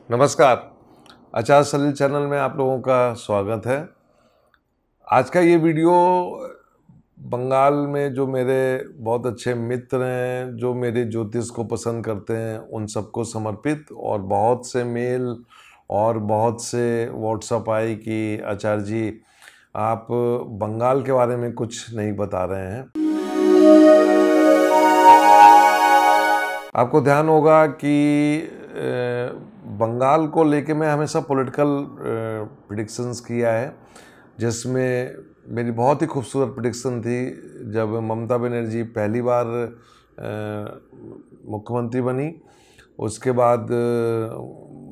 नमस्कार। आचार सलील चैनल में आप लोगों का स्वागत है। आज का ये वीडियो बंगाल में जो मेरे बहुत अच्छे मित्र हैं, जो मेरे ज्योतिष को पसंद करते हैं, उन सबको समर्पित। और बहुत से मेल और बहुत से व्हाट्सएप आई कि आचार्य जी आप बंगाल के बारे में कुछ नहीं बता रहे हैं। आपको ध्यान होगा कि बंगाल को लेके मैं हमेशा पॉलिटिकल प्रेडिक्शंस किया है, जिसमें मेरी बहुत ही खूबसूरत प्रेडिक्शन थी जब ममता बनर्जी पहली बार मुख्यमंत्री बनी। उसके बाद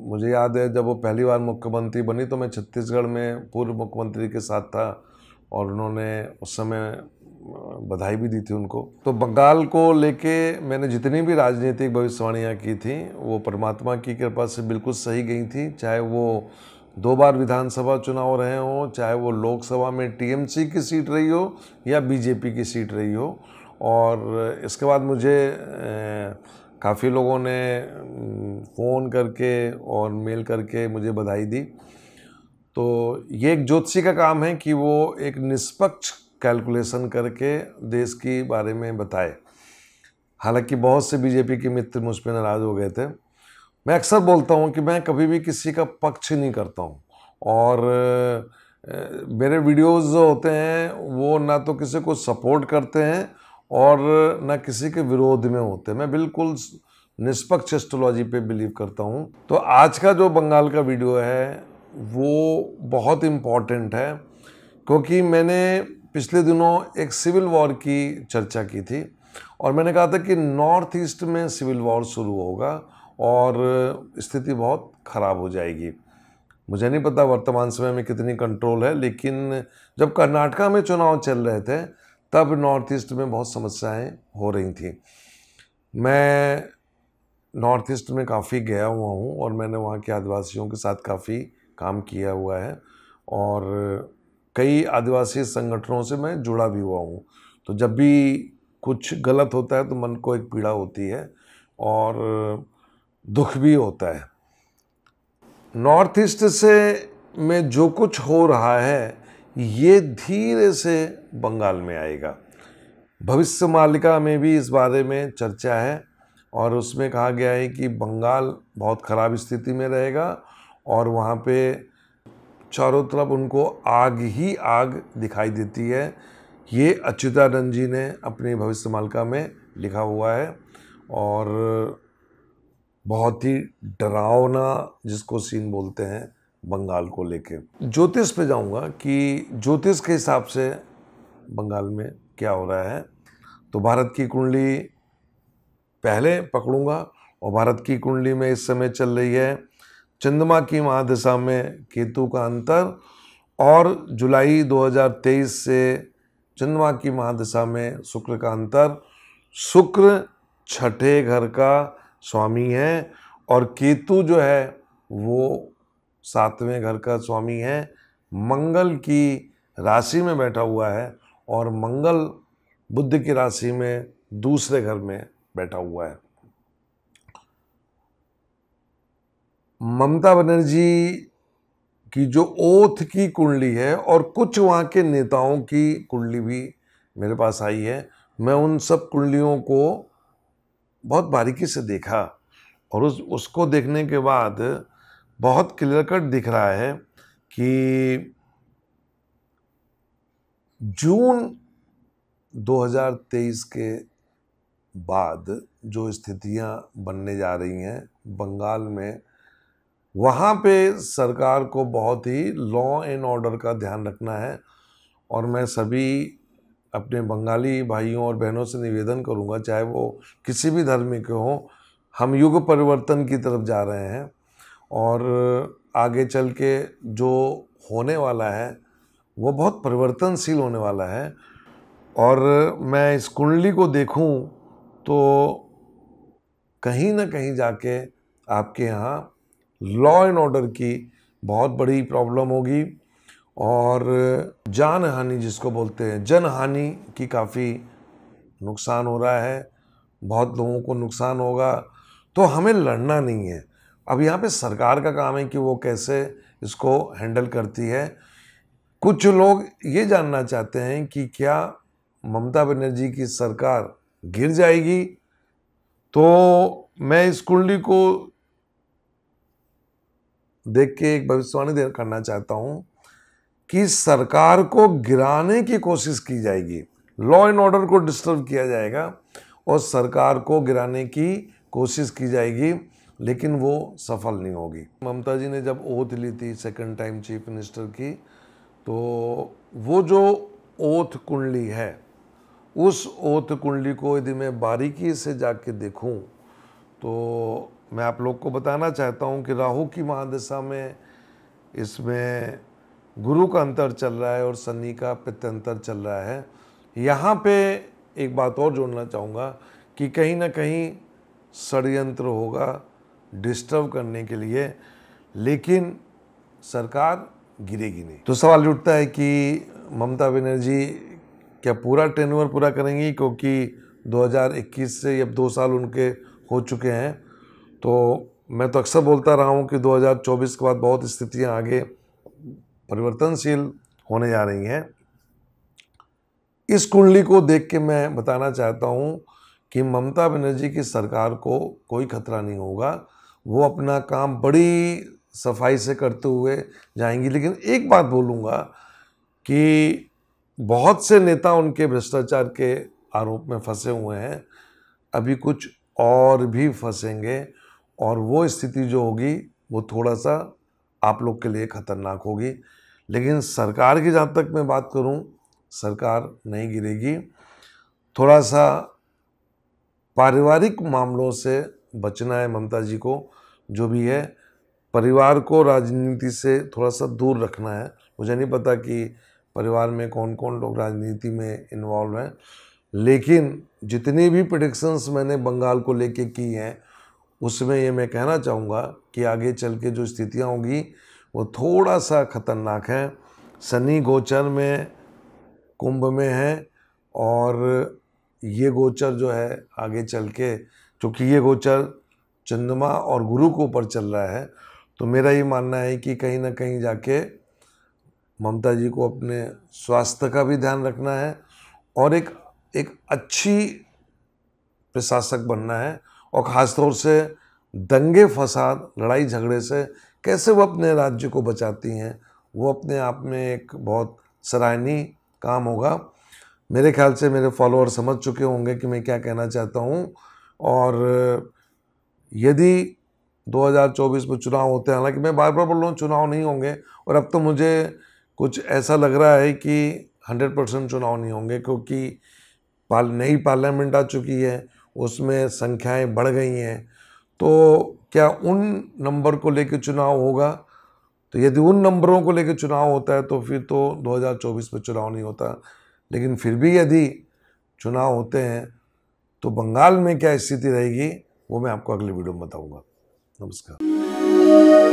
मुझे याद है जब वो पहली बार मुख्यमंत्री बनी तो मैं छत्तीसगढ़ में पूर्व मुख्यमंत्री के साथ था और उन्होंने उस समय बधाई भी दी थी उनको। तो बंगाल को लेके मैंने जितनी भी राजनीतिक भविष्यवाणियाँ की थी वो परमात्मा की कृपा से बिल्कुल सही गई थी, चाहे वो 2 बार विधानसभा चुनाव रहे हों, चाहे वो लोकसभा में टीएमसी की सीट रही हो या बीजेपी की सीट रही हो। और इसके बाद मुझे काफ़ी लोगों ने फ़ोन करके और मेल करके मुझे बधाई दी। तो ये एक ज्योतिषी का काम है कि वो एक निष्पक्ष कैलकुलेशन करके देश के बारे में बताए। हालांकि बहुत से बीजेपी के मित्र मुझ पर नाराज़ हो गए थे। मैं अक्सर बोलता हूं कि मैं कभी भी किसी का पक्ष नहीं करता हूं, और मेरे वीडियोस जो होते हैं वो ना तो किसी को सपोर्ट करते हैं और ना किसी के विरोध में होते हैं। मैं बिल्कुल निष्पक्ष एस्ट्रोलॉजी पे बिलीव करता हूं। तो आज का जो बंगाल का वीडियो है वो बहुत इम्पॉर्टेंट है, क्योंकि मैंने पिछले दिनों एक सिविल वॉर की चर्चा की थी और मैंने कहा था कि नॉर्थ ईस्ट में सिविल वॉर शुरू होगा और स्थिति बहुत ख़राब हो जाएगी। मुझे नहीं पता वर्तमान समय में कितनी कंट्रोल है, लेकिन जब कर्नाटका में चुनाव चल रहे थे तब नॉर्थ ईस्ट में बहुत समस्याएं हो रही थी। मैं नॉर्थ ईस्ट में काफ़ी गया हुआ हूँ और मैंने वहाँ के आदिवासियों के साथ काफ़ी काम किया हुआ है और कई आदिवासी संगठनों से मैं जुड़ा भी हुआ हूँ। तो जब भी कुछ गलत होता है तो मन को एक पीड़ा होती है और दुख भी होता है। नॉर्थ ईस्ट से में जो कुछ हो रहा है ये धीरे से बंगाल में आएगा। भविष्य मालिका में भी इस बारे में चर्चा है और उसमें कहा गया है कि बंगाल बहुत ख़राब स्थिति में रहेगा और वहाँ पे चारों तरफ उनको आग ही आग दिखाई देती है। ये अच्युतानंद जी ने अपनी भविष्य मालिका में लिखा हुआ है और बहुत ही डरावना जिसको सीन बोलते हैं बंगाल को लेके। ज्योतिष पे जाऊंगा कि ज्योतिष के हिसाब से बंगाल में क्या हो रहा है। तो भारत की कुंडली पहले पकड़ूंगा और भारत की कुंडली में इस समय चल रही है चंद्रमा की महादशा में केतु का अंतर, और जुलाई 2023 से चंद्रमा की महादशा में शुक्र का अंतर। शुक्र छठे घर का स्वामी है और केतु जो है वो 7वें घर का स्वामी है। मंगल की राशि में बैठा हुआ है और मंगल बुध की राशि में दूसरे घर में बैठा हुआ है। ममता बनर्जी की जो ओथ की कुंडली है और कुछ वहाँ के नेताओं की कुंडली भी मेरे पास आई है। मैं उन सब कुंडलियों को बहुत बारीकी से देखा और उसको देखने के बाद बहुत क्लियर कट दिख रहा है कि जून 2023 के बाद जो स्थितियां बनने जा रही हैं बंगाल में, वहाँ पे सरकार को बहुत ही लॉ एंड ऑर्डर का ध्यान रखना है। और मैं सभी अपने बंगाली भाइयों और बहनों से निवेदन करूँगा, चाहे वो किसी भी धर्म के हों, हम युग परिवर्तन की तरफ जा रहे हैं और आगे चल के जो होने वाला है वो बहुत परिवर्तनशील होने वाला है। और मैं इस कुंडली को देखूं तो कहीं ना कहीं जाके आपके यहाँ लॉ एंड ऑर्डर की बहुत बड़ी प्रॉब्लम होगी और जान हानि जिसको बोलते हैं, जन हानि की काफ़ी नुकसान हो रहा है, बहुत लोगों को नुकसान होगा। तो हमें लड़ना नहीं है, अब यहाँ पे सरकार का काम है कि वो कैसे इसको हैंडल करती है। कुछ लोग ये जानना चाहते हैं कि क्या ममता बनर्जी की सरकार गिर जाएगी। तो मैं इस कुंडली को देख के एक भविष्यवाणी करना चाहता हूं कि सरकार को गिराने की कोशिश की जाएगी, लॉ एंड ऑर्डर को डिस्टर्ब किया जाएगा और सरकार को गिराने की कोशिश की जाएगी, लेकिन वो सफल नहीं होगी। ममता जी ने जब ओथ ली थी सेकंड टाइम चीफ मिनिस्टर की, तो वो जो ओथ कुंडली है, उस ओथ कुंडली को यदि मैं बारीकी से जाके देखूं तो मैं आप लोग को बताना चाहता हूं कि राहु की महादशा में इसमें गुरु का अंतर चल रहा है और शनि का पित्तंतर चल रहा है। यहाँ पे एक बात और जोड़ना चाहूँगा कि कहीं ना कहीं षड्यंत्र होगा डिस्टर्ब करने के लिए, लेकिन सरकार गिरेगी नहीं। तो सवाल उठता है कि ममता बनर्जी क्या पूरा टेन्योर पूरा करेंगी, क्योंकि 2021 से अब 2 साल उनके हो चुके हैं। तो मैं तो अक्सर बोलता रहा हूँ कि 2024 के बाद बहुत स्थितियाँ आगे परिवर्तनशील होने जा रही हैं। इस कुंडली को देख के मैं बताना चाहता हूँ कि ममता बनर्जी की सरकार को कोई खतरा नहीं होगा, वो अपना काम बड़ी सफाई से करते हुए जाएंगी। लेकिन एक बात बोलूँगा कि बहुत से नेता उनके भ्रष्टाचार के आरोप में फंसे हुए हैं, अभी कुछ और भी फंसेंगे और वो स्थिति जो होगी वो थोड़ा सा आप लोग के लिए खतरनाक होगी। लेकिन सरकार की जहाँ तक मैं बात करूँ, सरकार नहीं गिरेगी। थोड़ा सा पारिवारिक मामलों से बचना है ममता जी को, जो भी है परिवार को राजनीति से थोड़ा सा दूर रखना है। मुझे नहीं पता कि परिवार में कौन कौन लोग राजनीति में इन्वॉल्व हैं, लेकिन जितनी भी प्रेडिक्शंस मैंने बंगाल को लेके की हैं उसमें ये मैं कहना चाहूँगा कि आगे चल के जो स्थितियाँ होगी वो थोड़ा सा खतरनाक है। शनि गोचर में कुंभ में है और ये गोचर जो है आगे चल के, क्योंकि ये गोचर चंद्रमा और गुरु के ऊपर चल रहा है, तो मेरा ये मानना है कि कहीं ना कहीं जाके ममता जी को अपने स्वास्थ्य का भी ध्यान रखना है और एक अच्छी प्रशासक बनना है। और ख़ासतौर से दंगे फसाद लड़ाई झगड़े से कैसे वो अपने राज्य को बचाती हैं, वो अपने आप में एक बहुत सराहनीय काम होगा। मेरे ख्याल से मेरे फॉलोअर समझ चुके होंगे कि मैं क्या कहना चाहता हूँ। और यदि 2024 में चुनाव होते हैं, हालांकि मैं बार बार बोल रहा हूँ चुनाव नहीं होंगे, और अब तो मुझे कुछ ऐसा लग रहा है कि 100% चुनाव नहीं होंगे, क्योंकि नई पार्लियामेंट आ चुकी है, उसमें संख्याएं बढ़ गई हैं। तो क्या उन नंबर को लेकर चुनाव होगा? तो यदि उन नंबरों को लेकर चुनाव होता है तो फिर तो 2024 में चुनाव नहीं होता। लेकिन फिर भी यदि चुनाव होते हैं तो बंगाल में क्या स्थिति रहेगी वो मैं आपको अगली वीडियो में बताऊंगा। नमस्कार।